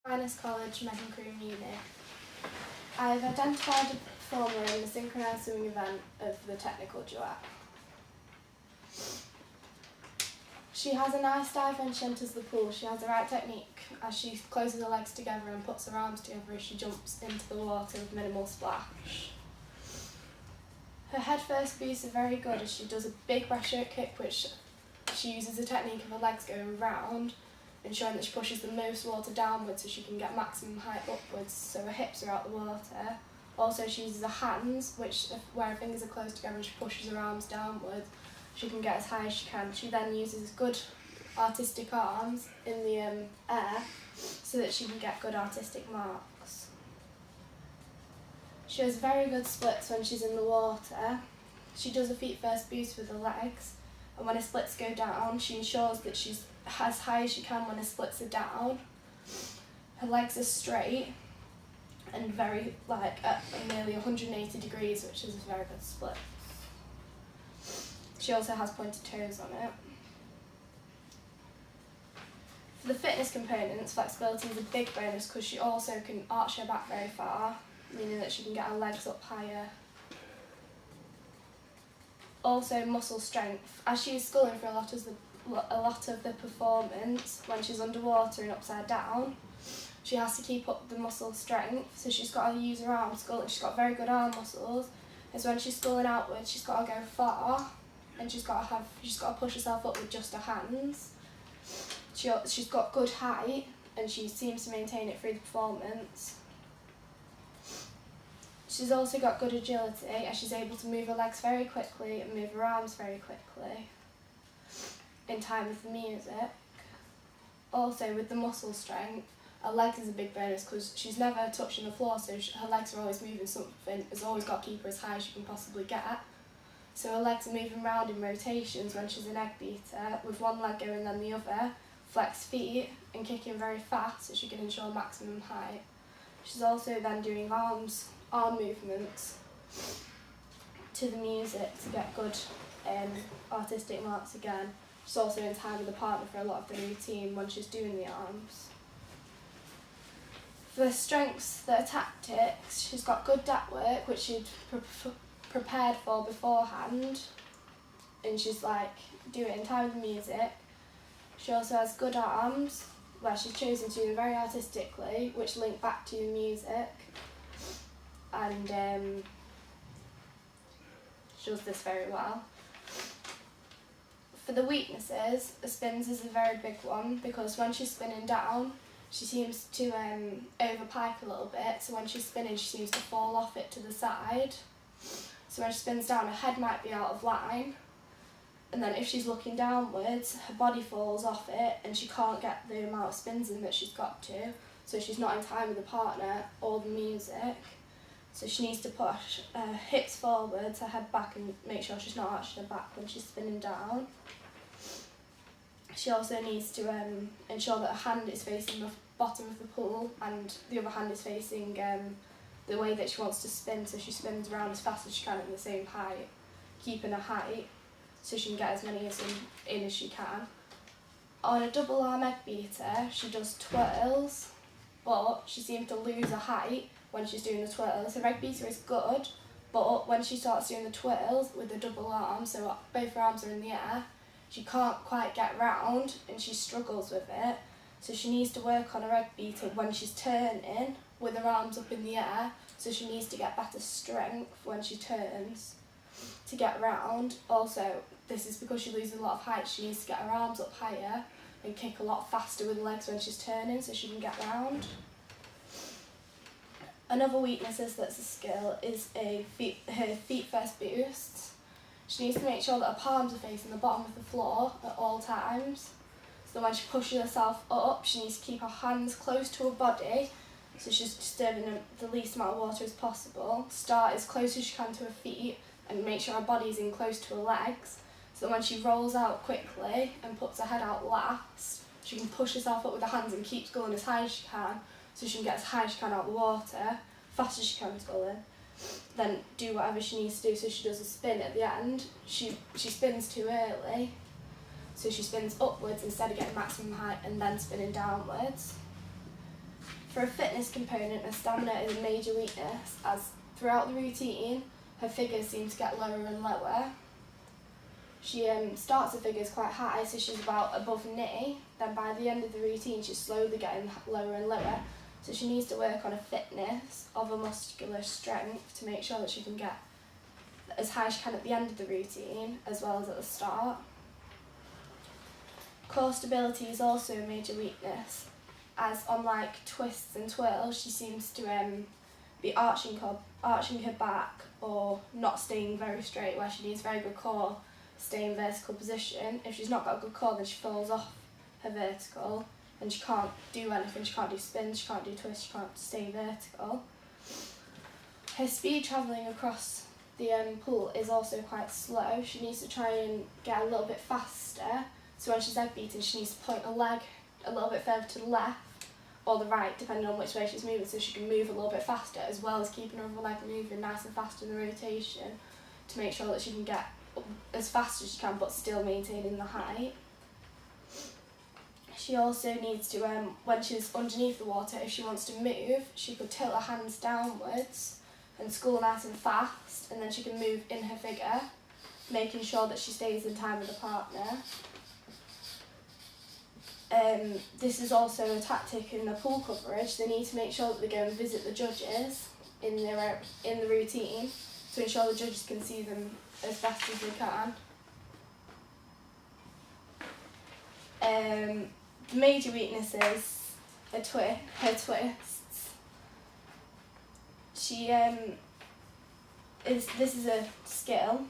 Finest College, Megan Crew, Meaney. I have identified a performer in the Synchro Swimming event of the technical duet. She has a nice dive when she enters the pool. She has the right technique as she closes her legs together and puts her arms together as she jumps into the water with minimal splash. Her head first boosts are very good as she does a big breaststroke kick, which she uses the technique of her legs going round, ensuring that she pushes the most water downwards so she can get maximum height upwards so her hips are out the water. Also she uses her hands, where her fingers are closed together and she pushes her arms downwards. She can get as high as she can. She then uses good artistic arms in the air so that she can get good artistic marks. She has very good splits when she's in the water. She does a feet first boost with her legs, and when her splits go down, she ensures that she's as high as she can when her splits are down. Her legs are straight and very at nearly 180 degrees, which is a very good split. She also has pointed toes on it. For the fitness components, flexibility is a big bonus because she also can arch her back very far, meaning that she can get her legs up higher. Also muscle strength. As she is sculling for a lot of the performance, when she's underwater and upside down, she has to keep up the muscle strength, so she's got to use her arm sculling. She's got very good arm muscles, and so when she's sculling outwards, she's got to go far, and she's got to push herself up with just her hands. She's got good height, and she seems to maintain it through the performance. She's also got good agility, as she's able to move her legs very quickly and move her arms very quickly in time with the music. Also, with the muscle strength, her legs is a big bonus because she's never touching the floor, so her legs are always moving something. Has always got to keep her as high as she can possibly get. So her legs are moving around in rotations when she's an egg beater, with one leg going then the other, flex feet and kicking very fast so she can ensure maximum height. She's also then doing arm movements to the music to get good artistic marks again. She's also in time with the partner for a lot of the routine when she's doing the arms. For the strengths that are tactics, she's got good dat work, which she'd prepared for beforehand, and she's do it in time with the music. She also has good arms, where she's chosen to do them very artistically, which link back to the music, and she does this very well. For the weaknesses, the spins is a very big one, because when she's spinning down, she seems to overpike a little bit, so when she's spinning she seems to fall off it to the side. So when she spins down, her head might be out of line, and then if she's looking downwards, her body falls off it and she can't get the amount of spins in that she's got to, so she's not in time with the partner or the music. So she needs to push her hips forwards, her head back, and make sure she's not arching her back when she's spinning down. She also needs to ensure that her hand is facing the bottom of the pool and the other hand is facing the way that she wants to spin, so she spins around as fast as she can at the same height, keeping her height so she can get as many in as she can. On a double arm egg beater, she does twirls, but she seems to lose her height when she's doing the twirls. Her egg beater is good, but when she starts doing the twirls with the double arm, so both her arms are in the air, she can't quite get round and she struggles with it. So she needs to work on her egg beater when she's turning with her arms up in the air, so she needs to get better strength when she turns to get round. Also, this is because she loses a lot of height, she needs to get her arms up higher and kick a lot faster with her legs when she's turning so she can get round. Another weakness that's a skill is her feet first boosts. She needs to make sure that her palms are facing the bottom of the floor at all times. So when she pushes herself up, she needs to keep her hands close to her body, so she's disturbing the least amount of water as possible. Start as close as she can to her feet and make sure her body's in close to her legs, so that when she rolls out quickly and puts her head out last, she can push herself up with her hands and keeps going as high as she can, so she can get as high as she can out of the water, fast as she can sculling. Then do whatever she needs to do, so she does a spin at the end. She spins too early, so she spins upwards instead of getting maximum height and then spinning downwards. For a fitness component, her stamina is a major weakness, as throughout the routine, her figures seem to get lower and lower. She starts her figures quite high, so she's about above knee. Then by the end of the routine, she's slowly getting lower and lower. So she needs to work on a fitness of her muscular strength to make sure that she can get as high as she can at the end of the routine, as well as at the start. Core stability is also a major weakness, as unlike twists and twirls, she seems to be arching her back or not staying very straight, where she needs very good core, stay in vertical position. If she's not got a good core, then she falls off her vertical and she can't do anything. She can't do spins, she can't do twists, she can't stay vertical. Her speed travelling across the pool is also quite slow. She needs to try and get a little bit faster, so when she's egg beating, she needs to point a leg a little bit further to the left or the right, depending on which way she's moving, so she can move a little bit faster, as well as keeping her other leg moving nice and fast in the rotation to make sure that she can get as fast as she can but still maintaining the height. She also needs to, when she's underneath the water, if she wants to move, she could tilt her hands downwards and scull nice and fast, and then she can move in her figure, making sure that she stays in time with the partner. This is also a tactic in the pool coverage. They need to make sure that they go and visit the judges in the routine to ensure the judges can see them as fast as they can. Major weaknesses are her twists. This is a skill.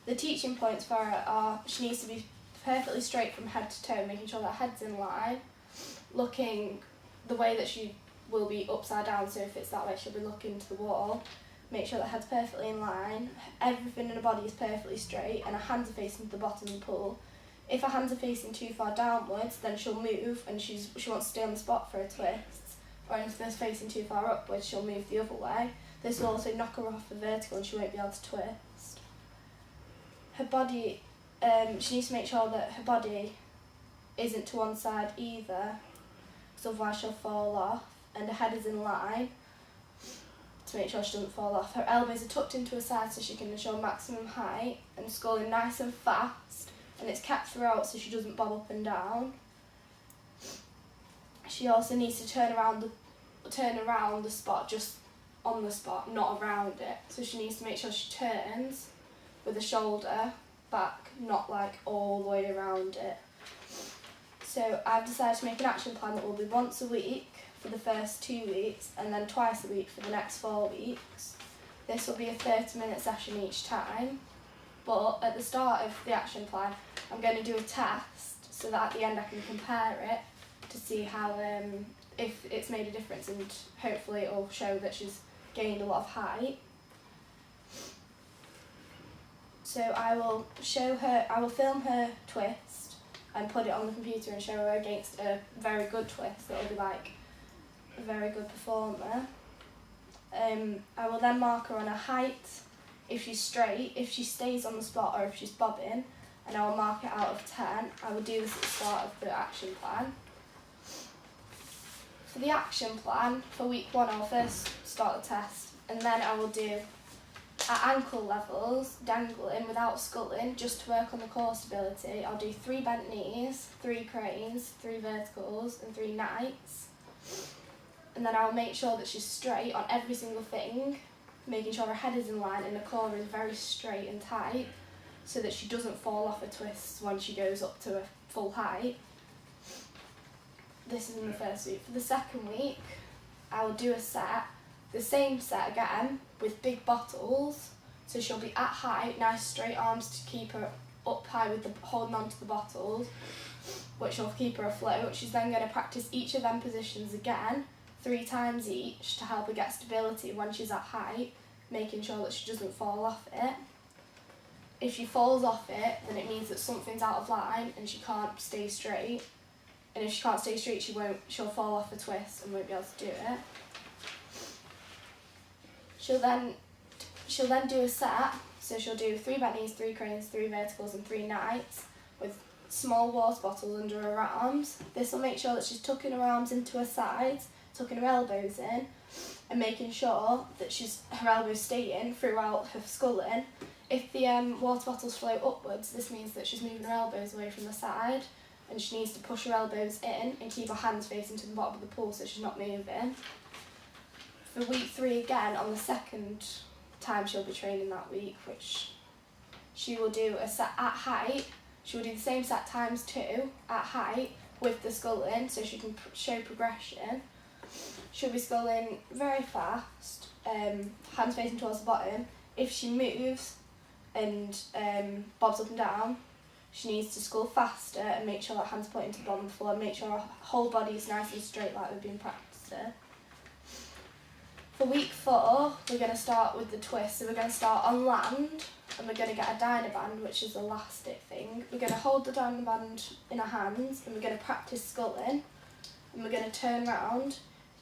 The teaching points for her are she needs to be perfectly straight from head to toe, making sure that head's in line, looking the way that she will be upside down, so if it's that way she'll be looking to the wall. Make sure that head's perfectly in line, everything in her body is perfectly straight, and her hands are facing to the bottom of the pool. If her hands are facing too far downwards, then she'll move and she wants to stay on the spot for a twist. Or if they're facing too far upwards, she'll move the other way. This will also knock her off the vertical and she won't be able to twist. Her body, she needs to make sure that her body isn't to one side either, because otherwise she'll fall off, and her head is in line to make sure she doesn't fall off. Her elbows are tucked into her side so she can ensure maximum height, and sculling nice and fast, and it's kept throughout so she doesn't bob up and down. She also needs to turn around the spot, just on the spot, not around it. So she needs to make sure she turns with the shoulder back, not like all the way around it. So I've decided to make an action plan that will be once a week for the first 2 weeks and then twice a week for the next 4 weeks. This will be a 30-minute session each time, but at the start of the action plan I'm going to do a test so that at the end I can compare it to see how if it's made a difference, and hopefully it will show that she's gained a lot of height. So I will film her twist and put it on the computer and show her against a very good twist that will be like a very good performer. I will then mark her on her height, if she's straight, if she stays on the spot, or if she's bobbing, and I will mark it out of 10. I will do this at the start of the action plan. For the action plan, for week 1 I'll first start the test, and then I will do at ankle levels, dangling without sculling, just to work on the core stability. I'll do 3 bent knees, 3 cranes, 3 verticals and 3 knights. And then I'll make sure that she's straight on every single thing, making sure her head is in line and the core is very straight and tight, so that she doesn't fall off her twists when she goes up to her full height. This is in the first week. For the second week, I will do a set, the same set again, with big bottles, so she'll be at height, nice straight arms to keep her up high with holding on to the bottles, which will keep her afloat. She's then going to practice each of them positions again, 3 times each, to help her get stability when she's at height, making sure that she doesn't fall off it. If she falls off it, then it means that something's out of line and she can't stay straight. And if she can't stay straight, she'll fall off a twist and won't be able to do it. She'll then do a set, so she'll do 3 bent knees, 3 cranes, 3 verticals and 3 knights with small water bottles under her arms. This will make sure that she's tucking her arms into her sides tucking her elbows in and making sure that her elbows stay in throughout her sculling. If the water bottles flow upwards, this means that she's moving her elbows away from the side, and she needs to push her elbows in and keep her hands facing to the bottom of the pool so she's not moving. For week 3 again, on the second time she'll be training that week, which she will do a set at height. She will do the same set times 2 at height with the sculling so she can show progression. She'll be sculling very fast, hands facing towards the bottom. If she moves and bobs up and down, she needs to scull faster and make sure that hands pointing to the bottom of the floor and make sure her whole body is nice and straight like we've been practicing. For week 4, we're going to start with the twist. So we're going to start on land and we're going to get a Dynaband, which is the elastic thing. We're going to hold the Dynaband in our hands and we're going to practice sculling and we're going to turn round.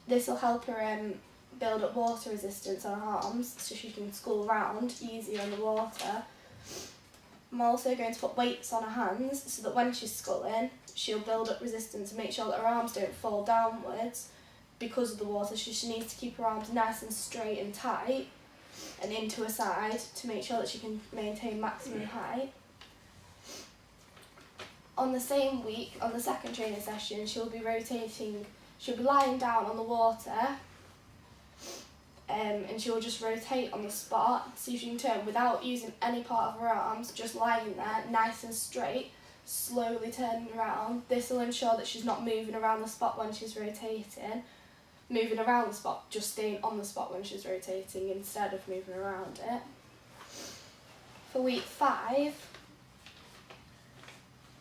This will help her build up water resistance on her arms so she can scull round easier on the water. I'm also going to put weights on her hands so that when she's sculling, she'll build up resistance and make sure that her arms don't fall downwards because of the water. So she needs to keep her arms nice and straight and tight and into her side to make sure that she can maintain maximum height. On the same week, on the second training session, she'll be lying down on the water and she'll just rotate on the spot, so she can turn without using any part of her arms, just lying there, nice and straight, slowly turning around. This will ensure that she's not moving around the spot when she's rotating, moving around the spot, just staying on the spot when she's rotating instead of moving around it. For week 5,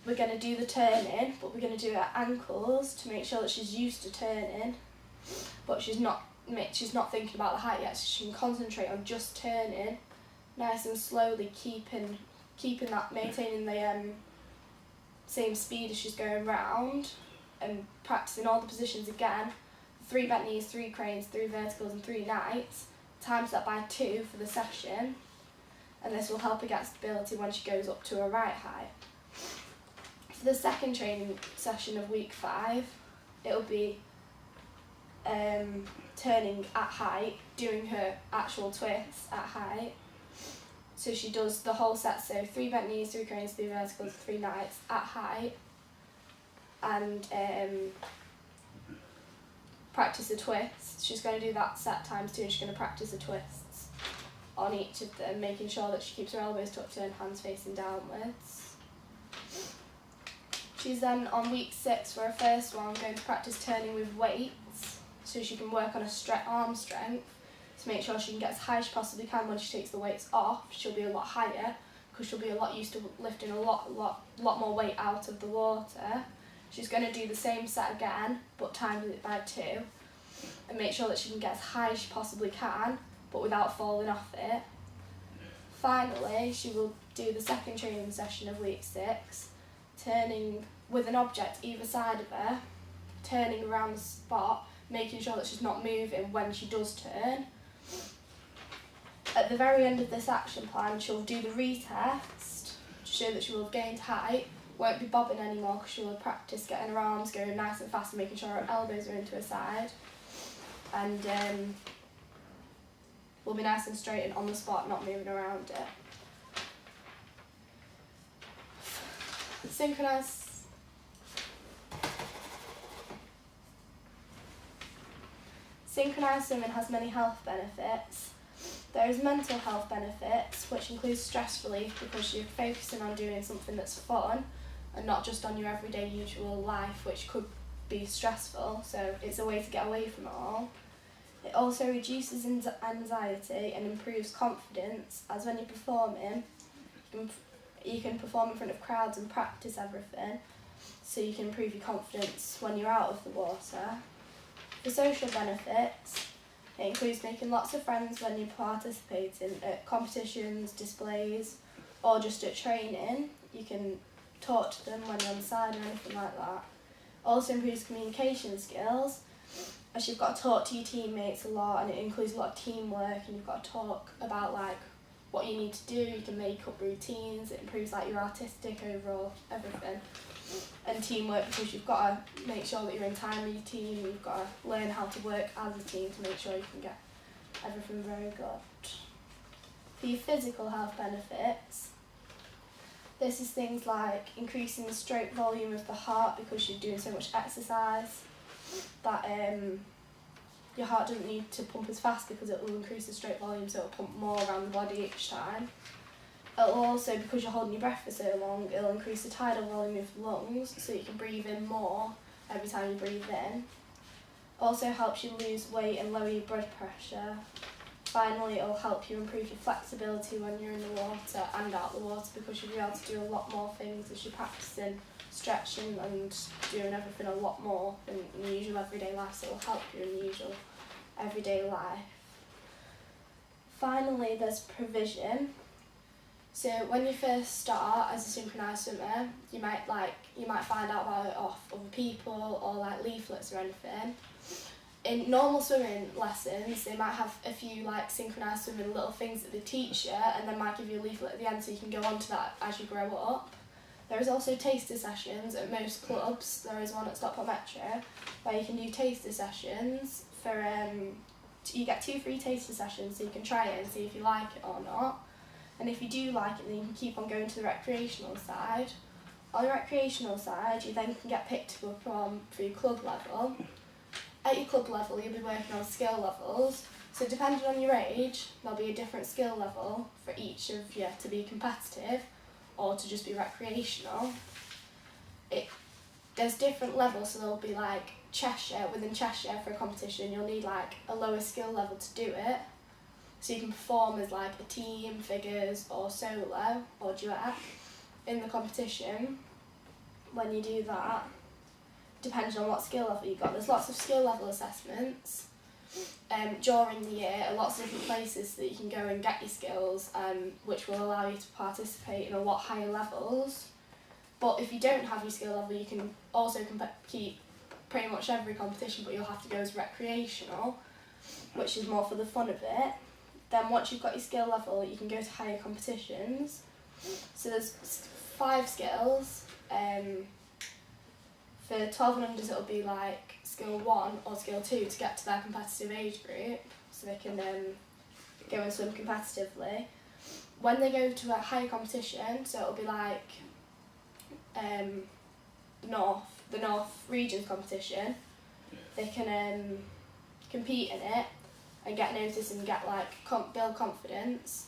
we're going to do the turning, but we're going to do it at ankles to make sure that she's used to turning, but she's not thinking about the height yet, so she can concentrate on just turning nice and slowly, maintaining the same speed as she's going round, and practicing all the positions again. 3 bent knees, 3 cranes, 3 verticals and 3 knights, times that by 2 for the session, and this will help her get stability when she goes up to her right height. For the second training session of week 5, it'll be turning at height, doing her actual twists at height. So she does the whole set, so 3 bent knees, 3 cranes, 3 verticals, 3 knights at height, and practice a twist. She's going to do that set times 2 and she's going to practice the twists on each of them, making sure that she keeps her elbows tucked in, hands facing downwards. She's then on week 6 for her first one going to practice turning with weights, so she can work on her arm strength to make sure she can get as high as she possibly can. When she takes the weights off, she'll be a lot higher because she'll be a lot used to lifting a lot more weight out of the water. She's going to do the same set again, but times it by 2, and make sure that she can get as high as she possibly can, but without falling off it. Finally, she will do the second training session of week 6, turning with an object either side of her, turning around the spot, making sure that she's not moving when she does turn. At the very end of this action plan, she'll do the retest to show that she will have gained height, won't be bobbing anymore because she'll have practiced getting her arms going nice and fast and making sure her elbows are into her side, and will be nice and straight and on the spot, not moving around it. Synchronized swimming has many health benefits. There is mental health benefits, which includes stress relief because you're focusing on doing something that's fun and not just on your everyday usual life, which could be stressful, so it's a way to get away from it all. It also reduces anxiety and improves confidence, as when you're performing, you can perform in front of crowds and practice everything, so you can improve your confidence when you're out of the water. For social benefits, it includes making lots of friends when you're participating at competitions, displays, or just at training. You can talk to them when you're on the side or anything like that. Also improves communication skills, as you've got to talk to your teammates a lot, and it includes a lot of teamwork, and you've got to talk about what you need to do. You can make up routines. It improves your artistic overall everything. and teamwork, because you've got to make sure that you're in time with your team, you've got to learn how to work as a team to make sure you can get everything very good. For your physical health benefits, this is things like increasing the stroke volume of the heart, because you're doing so much exercise that your heart doesn't need to pump as fast, because it will increase the stroke volume, so it'll pump more around the body each time. It'll also, because you're holding your breath for so long, it'll increase the tidal volume of the lungs, so you can breathe in more every time you breathe in. Also helps you lose weight and lower your blood pressure. Finally, it'll help you improve your flexibility when you're in the water and out the water, because you'll be able to do a lot more things as you're practicing stretching and doing everything a lot more in your usual everyday life, so it'll help you in your usual everyday life. Finally, there's provision. So when you first start as a synchronised swimmer, you might find out about it off other people or like leaflets or anything. In normal swimming lessons, they might have a few like synchronised swimming little things that they teach you, and then might give you a leaflet at the end so you can go on to that as you grow up. There is also taster sessions at most clubs. There is one at Stockport Metro where you can do taster sessions for you get 2 free taster sessions, so you can try it and see if you like it or not. And if you do like it, then you can keep on going to the recreational side. On the recreational side, you then can get picked to go from for your club level. At your club level, you'll be working on skill levels. So depending on your age, there'll be a different skill level for each of you to be competitive or to just be recreational. There's different levels, so there'll be like Cheshire. Within Cheshire for a competition, you'll need like a lower skill level to do it. So you can perform as like a team, figures, or solo, or duet in the competition. When you do that, depending on what skill level you've got, there's lots of skill level assessments during the year, at lots of different places that you can go and get your skills, which will allow you to participate in a lot higher levels. But if you don't have your skill level, you can also compete pretty much every competition, but you'll have to go as recreational, which is more for the fun of it. Then once you've got your skill level, you can go to higher competitions. So there's 5 skills. For 12 and unders, it'll be like skill 1 or skill 2 to get to their competitive age group, so they can go and swim competitively. When they go to a higher competition, so it'll be like the North Regions competition, they can compete in it and get noticed and get like build confidence.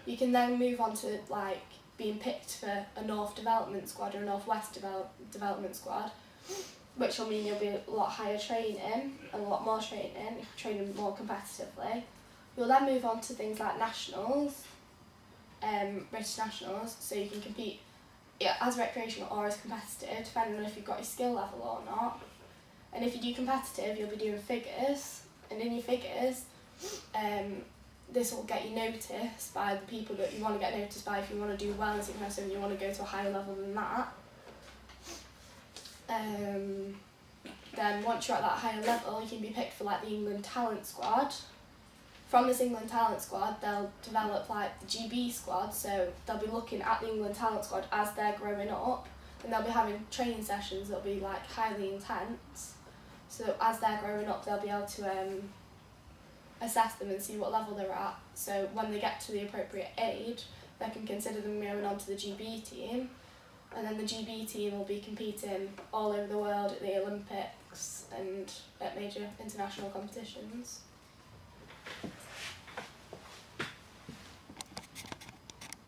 You can then move on to like being picked for a North Development Squad or a North West Development Squad, which will mean you'll be a lot higher training and a lot more training more competitively. You'll then move on to things like nationals, British nationals, so you can compete as recreational or as competitive, depending on if you've got your skill level or not. And if you do competitive, you'll be doing figures, and in your figures, this will get you noticed by the people that you want to get noticed by if you want to do well in synchronised swimming, you want to go to a higher level than that. Then once you're at that higher level, you can be picked for like the England Talent Squad. From this England Talent Squad, they'll develop like the GB squad, so they'll be looking at the England Talent Squad as they're growing up, and they'll be having training sessions that'll be like highly intense. So as they're growing up, they'll be able to assess them and see what level they're at. So when they get to the appropriate age, they can consider them going on to the GB team. And then the GB team will be competing all over the world at the Olympics and at major international competitions.